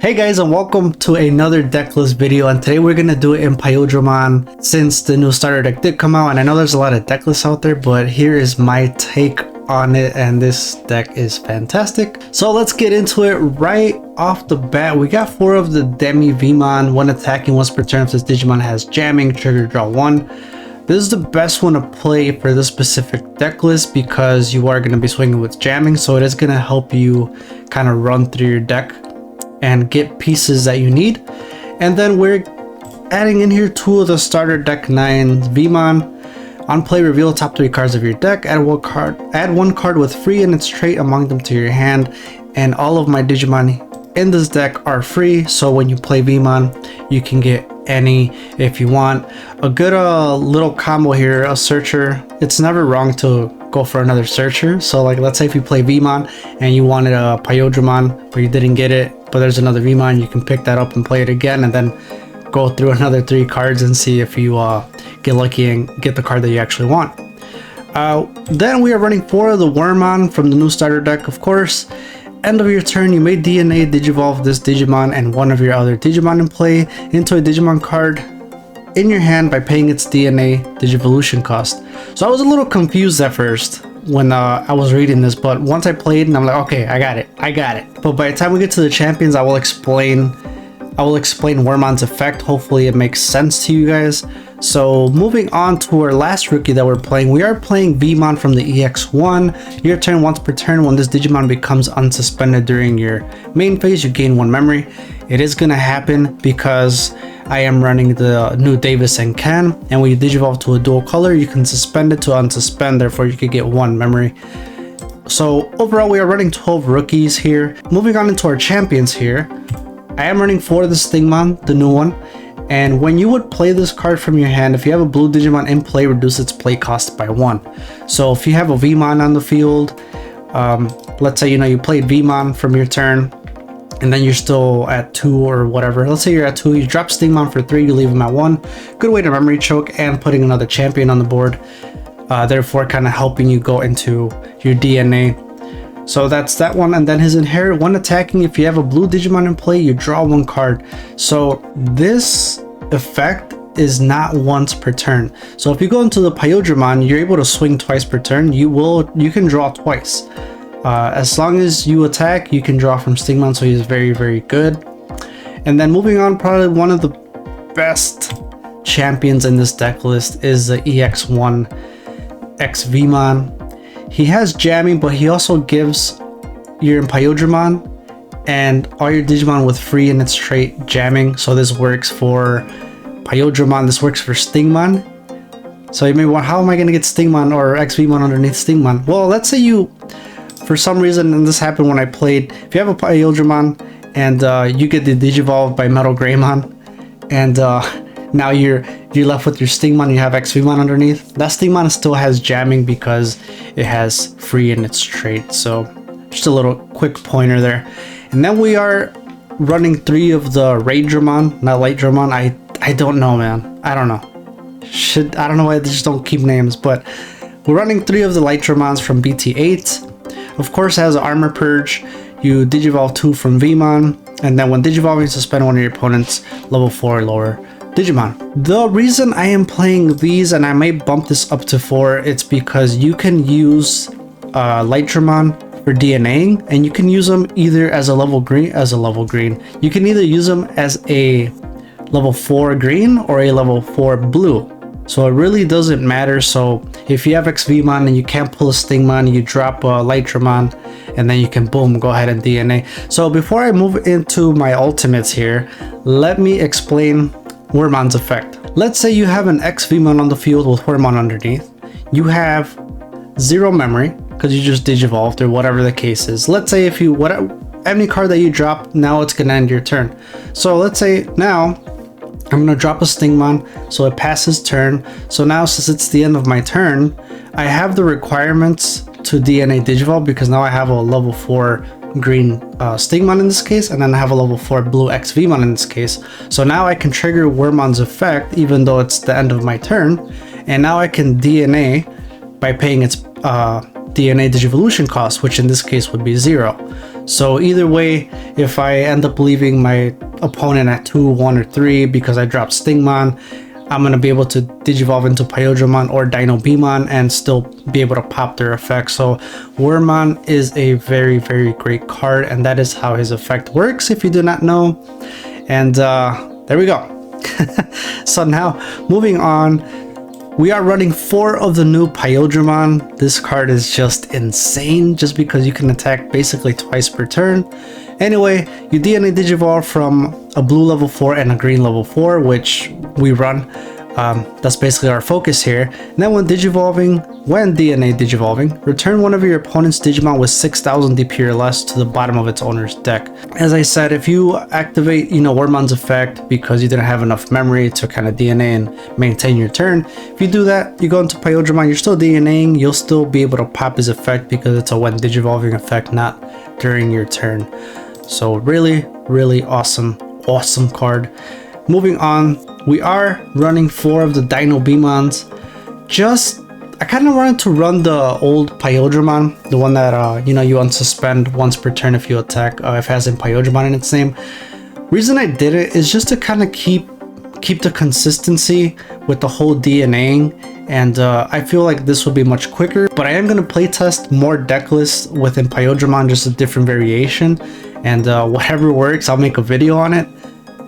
Hey guys, and welcome to another decklist video, and today we're gonna do Imperialdramon since the new starter deck did come out. And I know there's a lot of decklists out there, but here is my take on it, and this deck is fantastic. So let's get into it right off the bat. We got 4 of the Demi Vmon, 1 attacking once per turn if this Digimon has jamming, trigger, draw 1. This is the best one to play for this specific deck list because you are going to be swinging with jamming, so it is going to help you kind of run through your deck and get pieces that you need. And then we're adding in here 2 of the starter deck 9 Vmon. On play, reveal top 3 cards of your deck, add 1 card with free in its trait among them to your hand, and all of my Digimon in this deck are free, so when you play Vmon you can get any if you want. A good little combo here, a searcher. It's never wrong to go for another searcher. So like, let's say if you play Vmon and you wanted a Imperialdramon but you didn't get it, but there's another Vmon, you can pick that up and play it again, and then go through another 3 cards and see if you get lucky and get the card that you actually want. Then we are running 4 of the Wormmon from the new starter deck. Of course, end of your turn, you may DNA Digivolve this Digimon and 1 of your other Digimon in play into a Digimon card in your hand by paying its DNA Digivolution cost. So I was a little confused at first when I was reading this, but once I played and I'm like, okay, I got it. But by the time we get to the champions, I will explain Wormmon's effect. Hopefully it makes sense to you guys. So moving on to our last rookie that we're playing, we are playing Vmon from the EX1. Your turn, once per turn, when this Digimon becomes unsuspended during your main phase, you gain 1 memory. It is gonna happen because I am running the new Davis and Ken, and when you Digivolve to a dual color, you can suspend it to unsuspend, therefore you could get 1 memory. So overall, we are running 12 rookies here. Moving on into our champions here, I am running 4 of the Stingmon, the new one. And when you would play this card from your hand, if you have a blue Digimon in play, reduce its play cost by 1. So if you have a Vmon on the field, let's say you played Vmon from your turn, and then you're still at 2 or whatever. Let's say you're at 2, you drop Stingmon for 3, you leave him at 1. Good way to memory choke and putting another champion on the board. Therefore, kind of helping you go into your DNA. So that's that one. And then his inherit, 1 attacking, if you have a blue Digimon in play, you draw 1 card. So this effect is not once per turn. So if you go into the Imperialdramon, you're able to swing twice per turn. You can draw twice. As long as you attack, you can draw from Stingmon, so he's very, very good. And then moving on, probably one of the best champions in this deck list is the EX1 X Vmon. He has jamming, but he also gives your Imperialdramon and all your Digimon with free in its trait jamming. So this works for Imperialdramon, this works for Stingmon. So you may want, how am I going to get Stingmon or X Vmon underneath Stingmon? Well, let's say you, for some reason, and this happened when I played, if you have a Imperialdramon and you get the Digivolve by Metal Greymon, and now you're left with your Stingmon, you have X Vmon underneath. That Stingmon still has jamming because it has free in its trait. So just a little quick pointer there. And then we are running 3 of the Raidramon, not Lightdramon. I don't know, man. I don't know. I don't know why they just don't keep names, but we're running 3 of the Lightdramons from BT8. Of course, it has Armor Purge. You Digivolve 2 from Vmon, and then when Digivolving, suspend 1 of your opponent's level 4 or lower Digimon. The reason I am playing these, and I may bump this up to 4, it's because you can use Lightdramon for DNAing, and you can use them either as a level green. You can either use them as a level 4 green or a level 4 blue. So it really doesn't matter. So if you have X Vmon and you can't pull a Stingmon, you drop a Lightdramon, and then you can boom, go ahead and DNA. So before I move into my ultimates here, let me explain Wormmon's effect. Let's say you have an X Vmon on the field with Wormmon underneath. You have 0 memory because you just Digivolved or whatever the case is. Let's say if you any card that you drop, now it's gonna end your turn. So let's say now I'm gonna drop a Stingmon, so it passes turn. So now since it's the end of my turn, I have the requirements to DNA Digivolve because now I have a level 4 green Stingmon in this case, and then I have a level 4 blue X Vmon in this case. So now I can trigger Wormmon's effect even though it's the end of my turn, and now I can DNA by paying its DNA Digivolution cost, which in this case would be 0. So either way, if I end up leaving my opponent at 2, 1, or 3 because I dropped Stingmon, I'm going to be able to Digivolve into Imperialdramon or Dino Beamon and still be able to pop their effect. So Wormmon is a very, very great card, and that is how his effect works if you do not know. And there we go. So now, moving on, we are running 4 of the new Imperialdramon. This card is just insane just because you can attack basically twice per turn. Anyway, you DNA Digivolve from a blue level 4 and a green level 4, which we run. That's basically our focus here. And then when DNA Digivolving, return one of your opponent's Digimon with 6,000 DP or less to the bottom of its owner's deck. As I said, if you activate, Wormmon's effect because you didn't have enough memory to kind of DNA and maintain your turn, if you do that, you go into Imperialdramon, you're still DNAing, you'll still be able to pop his effect because it's a when Digivolving effect, not during your turn. So really, really awesome card. Moving on, we are running 4 of the Dino Beamons. I kind of wanted to run the old Imperialdramon, the one that you unsuspend once per turn if you attack, if it has Imperialdramon in its name. Reason I did it is just to kind of keep the consistency with the whole DNAing, and I feel like this will be much quicker. But I am going to playtest more deck lists with Imperialdramon, just a different variation, and whatever works, I'll make a video on it.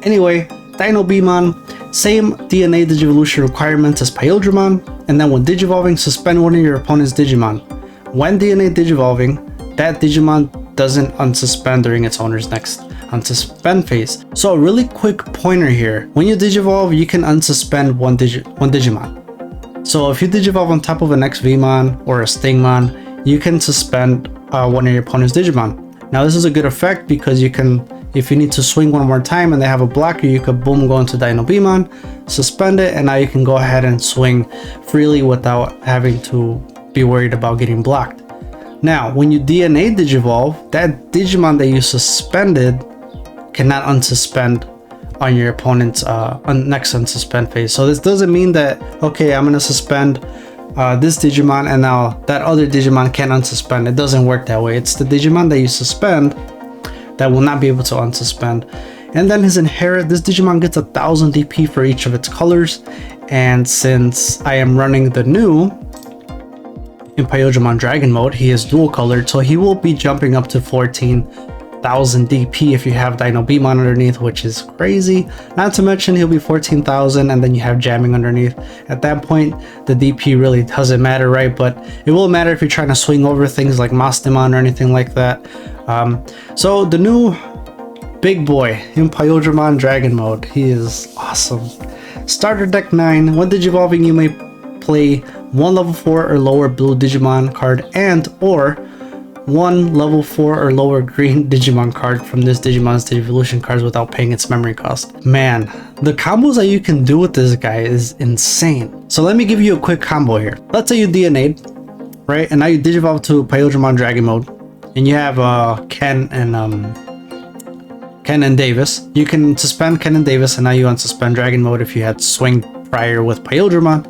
Anyway, Dino Beamon, same DNA Digivolution requirements as Imperialdramon, and then when Digivolving, suspend one of your opponent's Digimon. When DNA Digivolving, that Digimon doesn't unsuspend during its owner's next unsuspend phase. So a really quick pointer here, when you Digivolve, you can unsuspend one Digimon. So if you Digivolve on top of an XVmon or a Stingmon, you can suspend one of your opponent's Digimon. Now this is a good effect because you can, if you need to swing one more time and they have a blocker, you could boom go into Dino Beamon, suspend it, and now you can go ahead and swing freely without having to be worried about getting blocked. Now, when you DNA Digivolve, that Digimon that you suspended cannot unsuspend on your opponent's next unsuspend phase. So this doesn't mean that, okay, I'm going to suspend this Digimon and now that other Digimon can't unsuspend. It doesn't work that way. It's the Digimon that you suspend that will not be able to unsuspend. And then his inherit, this Digimon gets 1,000 DP for each of its colors. And since I am running the new Imperialdramon Dragon mode, he is dual colored, so he will be jumping up to 14,000 DP if you have Dino Beamon underneath, which is crazy. Not to mention he'll be 14,000 and then you have jamming underneath. At that point, the DP really doesn't matter, right? But it will matter if you're trying to swing over things like Mastemon or anything like that. So the new big boy, Imperialdramon Dragon mode, he is awesome. Starter deck 9, when Digivolving you may play 1 level 4 or lower blue Digimon card and or 1 level 4 or lower green Digimon card from this Digimon's Digivolution cards without paying its memory cost. Man, the combos that you can do with this guy is insane. So let me give you a quick combo here. Let's say you DNA'd, right? And now you Digivolve to Imperialdramon Dragon mode. And you have Ken and Davis. You can suspend Ken and Davis and now you unsuspend Dragon mode if you had swing prior with Imperialdramon.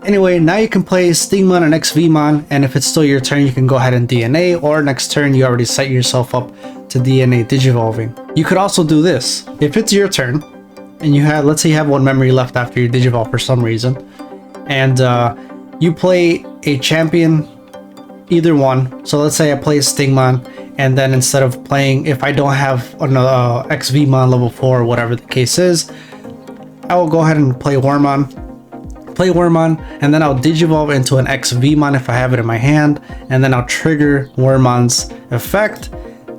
Anyway, now you can play Stingmon and XVmon, and if it's still your turn, you can go ahead and DNA, or next turn you already set yourself up to DNA Digivolving. You could also do this. If it's your turn, and you have, let's say you have 1 memory left after you Digivolve for some reason, and you play a champion, either one. So let's say I play Stingmon, and then instead of playing, if I don't have another XVmon level 4 or whatever the case is, I will go ahead and play Wormmon, and then I'll Digivolve into an XVmon if I have it in my hand, and then I'll trigger Wormmon's effect,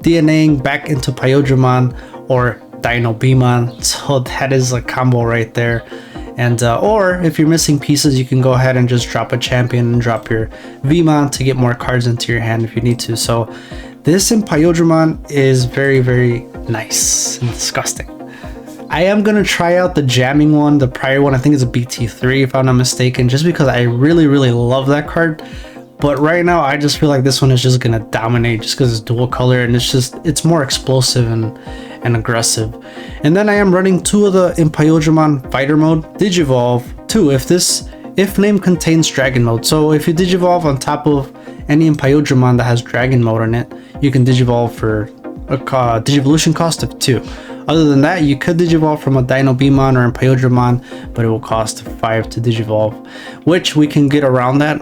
DNAing back into Imperialdramon or Dino Beamon. So that is a combo right there. And or if you're missing pieces, you can go ahead and just drop a champion and drop your Vmon to get more cards into your hand if you need to. So this Imperialdramon is very, very nice and disgusting. I am going to try out the jamming one, the prior one. I think it's a BT3 if I'm not mistaken, just because I really, really love that card. But right now, I just feel like this one is just going to dominate just because it's dual color and it's more explosive and aggressive. And then I am running 2 of the Imperialdramon Fighter mode, Digivolve 2 if name contains Dragon mode. So if you Digivolve on top of any Imperialdramon that has Dragon mode in it, you can digivolve for a digivolution cost of 2. Other than that, you could digivolve from a Dino Beamon or Imperialdramon, but it will cost 5 to digivolve, which we can get around that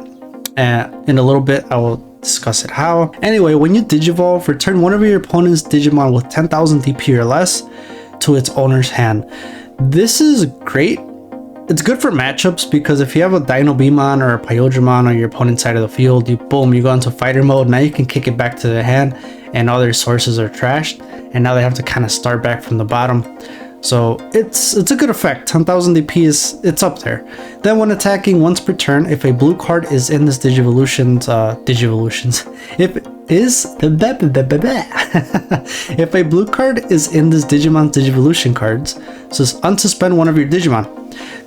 in a little bit. I will discuss it how. Anyway, when you digivolve, return one of your opponent's Digimon with 10,000 DP or less to its owner's hand. This is great. It's good for matchups because if you have a Dino Beamon or a Imperialdramon on your opponent's side of the field, you boom, you go into fighter mode. Now you can kick it back to the hand, and all their sources are trashed, and now they have to kind of start back from the bottom. So it's a good effect. 10,000 DP it's up there. Then when attacking once per turn, if a blue card is in this Digivolutions, if a blue card is in this Digimon's Digivolution cards, so unsuspend one of your Digimon.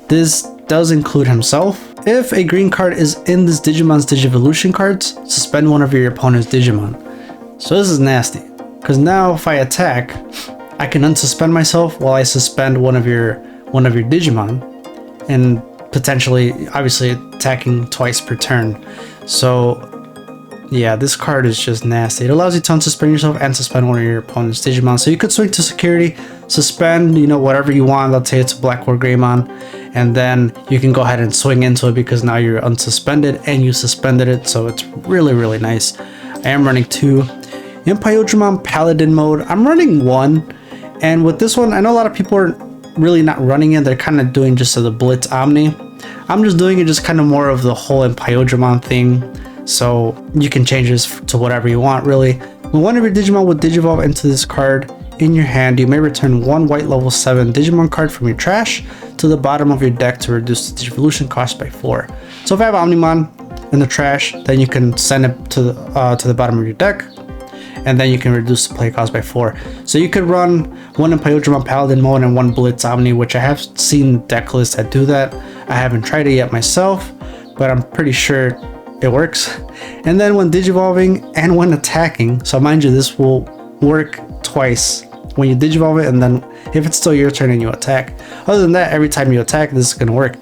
This does include himself. If a green card is in this Digimon's Digivolution cards, suspend one of your opponent's Digimon. So this is nasty, because now if I attack, I can unsuspend myself while I suspend one of your Digimon, and potentially, obviously, attacking twice per turn. So yeah, this card is just nasty. It allows you to unsuspend yourself and suspend one of your opponent's Digimon. So you could swing to security, suspend, whatever you want. Let's say it's a Black War Greymon, and then you can go ahead and swing into it because now you're unsuspended and you suspended it. So it's really, really nice. I am running 2. In Imperialdramon Paladin mode, I'm running 1. And with this one, I know a lot of people are really not running it. They're kind of doing just the Blitz Omni. I'm just doing it just kind of more of the whole Imperialdramon thing. So you can change this to whatever you want, really. When one of your Digimon would digivolve into this card in your hand, you may return one white level 7 Digimon card from your trash to the bottom of your deck to reduce the digivolution cost by 4. So if I have Omnimon in the trash, then you can send it to the bottom of your deck, and then you can reduce the play cost by 4. So you could run one Imperialdramon Paladin mode and one Blitz Omni, which I have seen deck lists that do that. I haven't tried it yet myself, but I'm pretty sure it works. And then when digivolving and when attacking, so mind you, this will work twice when you digivolve it, and then if it's still your turn and you attack. Other than that, every time you attack, this is going to work.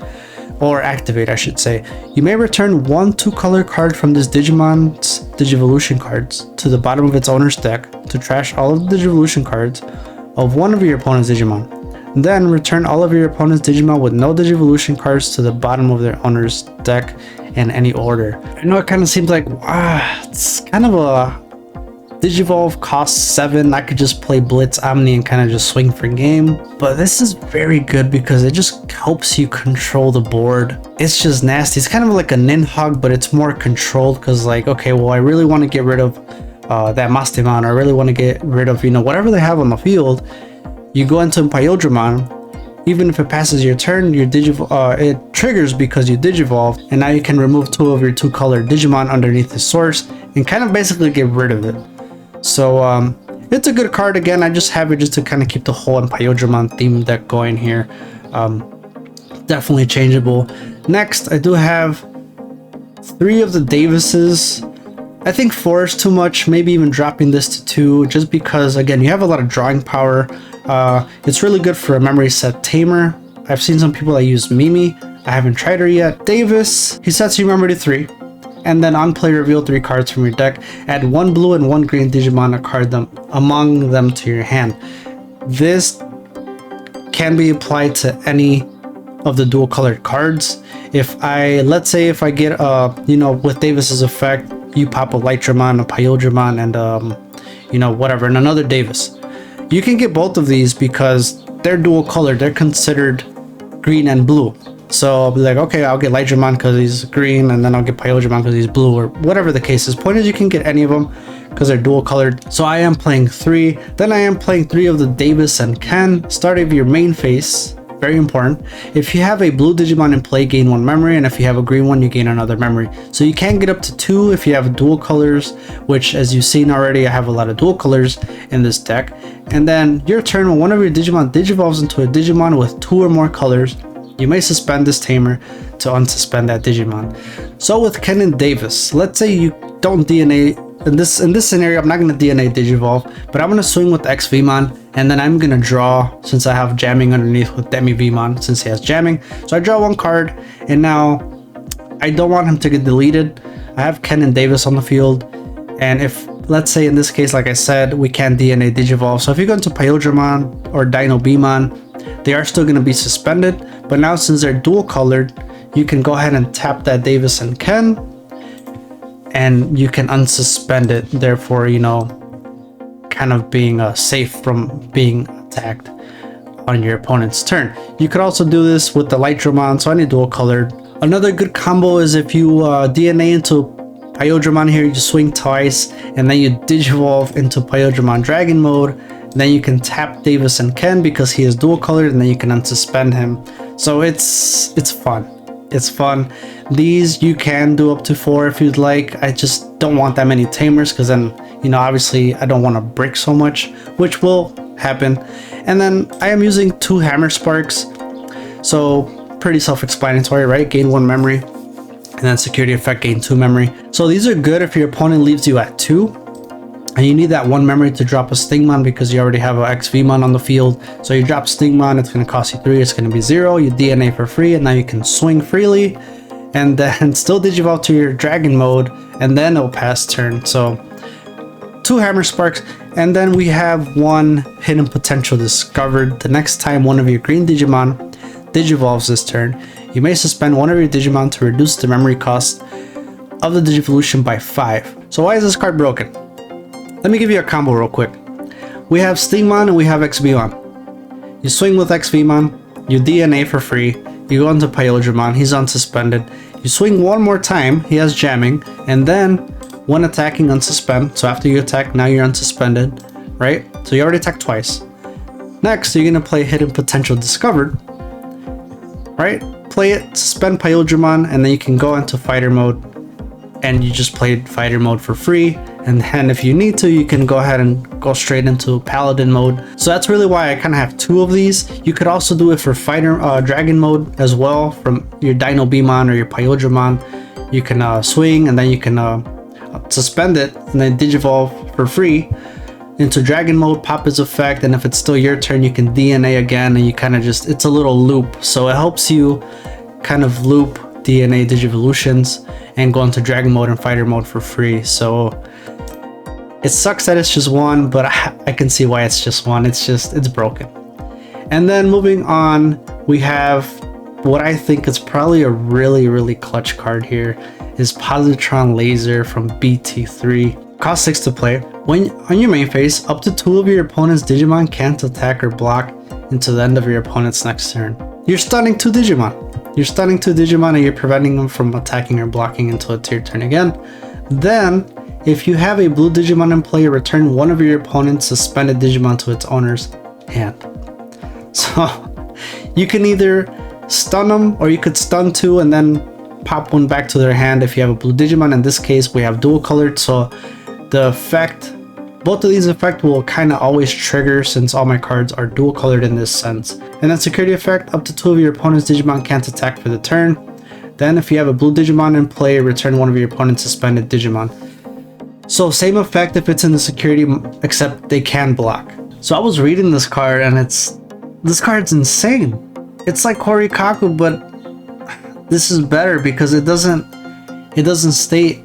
Or activate, I should say. You may return one 2-color card from this Digimon's Digivolution cards to the bottom of its owner's deck to trash all of the Digivolution cards of one of your opponent's Digimon. Then return all of your opponent's Digimon with no Digivolution cards to the bottom of their owner's deck in any order. I know it kind of seems like, it's kind of a Digivolve costs 7. I could just play Blitz Omni and kind of just swing for game. But this is very good because it just helps you control the board. It's just nasty. It's kind of like a Ninhogg, but it's more controlled because, like, okay, well, I really want to get rid of that Mastemon, or I really want to get rid of, whatever they have on the field. You go into Imperialdramon. Even if it passes your turn, your it triggers because you digivolved, and now you can remove 2 of your 2-color Digimon underneath the source and kind of basically get rid of it. So it's a good card. Again, I just have it just to kind of keep the whole Imperialdramon theme deck going here. Definitely changeable. Next, I do have 3 of the Davises. I think 4 is too much, maybe even dropping this to 2, just because, again, you have a lot of drawing power. It's really good for a memory set tamer. I've seen some people that use Mimi. I haven't tried her yet. Davis, he sets your memory to 3. And then on play, reveal 3 cards from your deck. Add 1 blue and 1 green Digimon, a card among them to your hand. This can be applied to any of the dual colored cards. Let's say if I get with Davis's effect, you pop a Lightramon, a Imperialdramon, and whatever, and another Davis. You can get both of these because they're dual colored. They're considered green and blue. So I'll be like, okay, I'll get Lightramon because he's green, and then I'll get Imperialdramon because he's blue, or whatever the case is. Point is, you can get any of them because they're dual colored. So I am playing 3. Then I am playing 3 of the Davis and Ken. Start of your main phase. Very important. If you have a blue Digimon in play, gain 1 memory, and if you have a green one, you gain another memory. So you can get up to 2 if you have dual colors, which, as you've seen already, I have a lot of dual colors in this deck. And then your turn, when one of your Digimon digivolves into a Digimon with 2 or more colors, you may suspend this tamer to unsuspend that Digimon. So with Ken and Davis, let's say you don't DNA. In this scenario, I'm not going to DNA Digivolve, but I'm going to swing with XVmon, and then I'm going to draw, since I have jamming underneath with DemiVmon, since he has jamming. So I draw 1 card, and now I don't want him to get deleted. I have Ken and Davis on the field, and if let's say in this case, like I said, we can't DNA Digivolve. So if you go into Imperialdramon or Dino-Beamon, they are still going to be suspended. But now since they're dual colored, you can go ahead and tap that Davis and Ken, and you can unsuspend it, therefore, you know, kind of being safe from being attacked on your opponent's turn. You could also do this with the Lightdramon, so any dual colored. Another good combo is if you DNA into Imperialdramon here, you swing twice, and then you Digivolve into Imperialdramon Dragon mode. Then you can tap Davis and Ken because he is dual colored, and then you can unsuspend him. So it's fun. It's fun. These you can do up to 4 if you'd like. I just don't want that many tamers because then, you know, obviously I don't want to brick so much, which will happen. And then I am using 2 Hammer Sparks, so pretty self-explanatory, right? Gain 1 memory, and then security effect, gain 2 memory. So these are good if your opponent leaves you at 2, and you need that 1 memory to drop a Stingmon because you already have an XVmon on the field. So you drop Stingmon, it's going to cost you 3, it's going to be 0, you DNA for free, and now you can swing freely, and then still Digivolve to your Dragon mode, and then it'll pass turn. So 2 Hammer Sparks, and then we have 1 Hidden Potential discovered. The next time one of your green Digimon Digivolves this turn, you may suspend one of your Digimon to reduce the memory cost of the Digivolution by 5. So why is this card broken? Let me give you a combo real quick. We have Stingmon and we have XVmon. You swing with XVmon, you DNA for free, you go into Imperialdramon, he's unsuspended. You swing 1 more time, he has jamming, and then when attacking, unsuspend. So after you attack, now you're unsuspended, right? So you already attacked twice. Next, you're gonna play Hidden Potential Discovered, right? Play it, suspend Imperialdramon, and then you can go into fighter mode, and you just played fighter mode for free. And then if you need to, you can go ahead and go straight into paladin mode. So that's really why I kind of have 2 of these. You could also do it for fighter dragon mode as well, from your Dino-Beamon or your Imperialdramon. You can swing, and then you can suspend it, and then Digivolve for free into dragon mode, pop his effect, and if it's still your turn, you can DNA again, and you kind of just, it's a little loop. So it helps you kind of loop DNA Digivolutions and go into dragon mode and fighter mode for free. So it sucks that it's just 1, but I can see why it's just 1. It's broken. And then moving on, we have what I think is probably a really clutch card here, is Positron Laser from BT3. Cost 6 to play. When on your main phase, up to 2 of your opponent's Digimon can't attack or block until the end of your opponent's next turn. You're stunning 2 Digimon. You're stunning 2 Digimon, and you're preventing them from attacking or blocking until it's your turn again. Then, if you have a blue Digimon in play, return one of your opponent's suspended Digimon to its owner's hand. So you can either stun them, or you could stun 2 and then pop 1 back to their hand if you have a blue Digimon. In this case, we have dual colored, so the effect, both of these effects will kind of always trigger since all my cards are dual colored in this sense. And then security effect, up to 2 of your opponent's Digimon can't attack for the turn. Then if you have a blue Digimon in play, return one of your opponent's suspended Digimon. So same effect if it's in the security, except they can block. So I was reading this card, and this card's insane. It's like Korikaku, but this is better because it doesn't state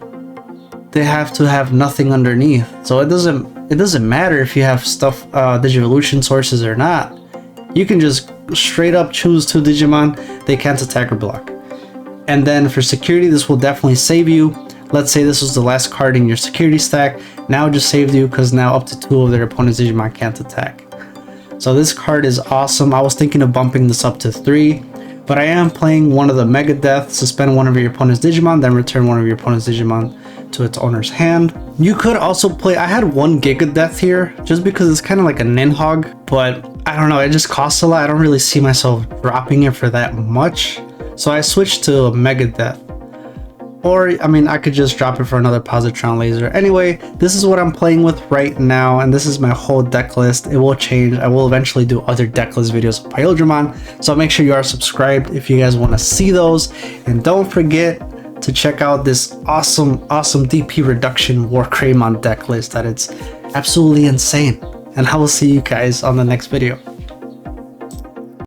they have to have nothing underneath. So it doesn't matter if you have stuff Digivolution sources or not. You can just straight up choose 2 Digimon, they can't attack or block. And then for security, this will definitely save you. Let's say this was the last card in your security stack. Now it just saved you because now up to 2 of their opponent's Digimon can't attack. So this card is awesome. I was thinking of bumping this up to 3, but I am playing one of the Mega Death, suspend one of your opponent's Digimon, then return one of your opponent's Digimon to its owner's hand. You could also play, I had 1 Giga Death here just because it's kind of like a Ninhogg, but I don't know, it just costs a lot. I don't really see myself dropping it for that much. So I switched to a Mega Death. Or, I mean, I could just drop it for another Positron Laser. Anyway, this is what I'm playing with right now, and this is my whole deck list. It will change. I will eventually do other deck list videos of Imperialdramon, so make sure you are subscribed if you guys want to see those. And don't forget to check out this awesome DP reduction Warcraemon deck list that it's absolutely insane. And I will see you guys on the next video.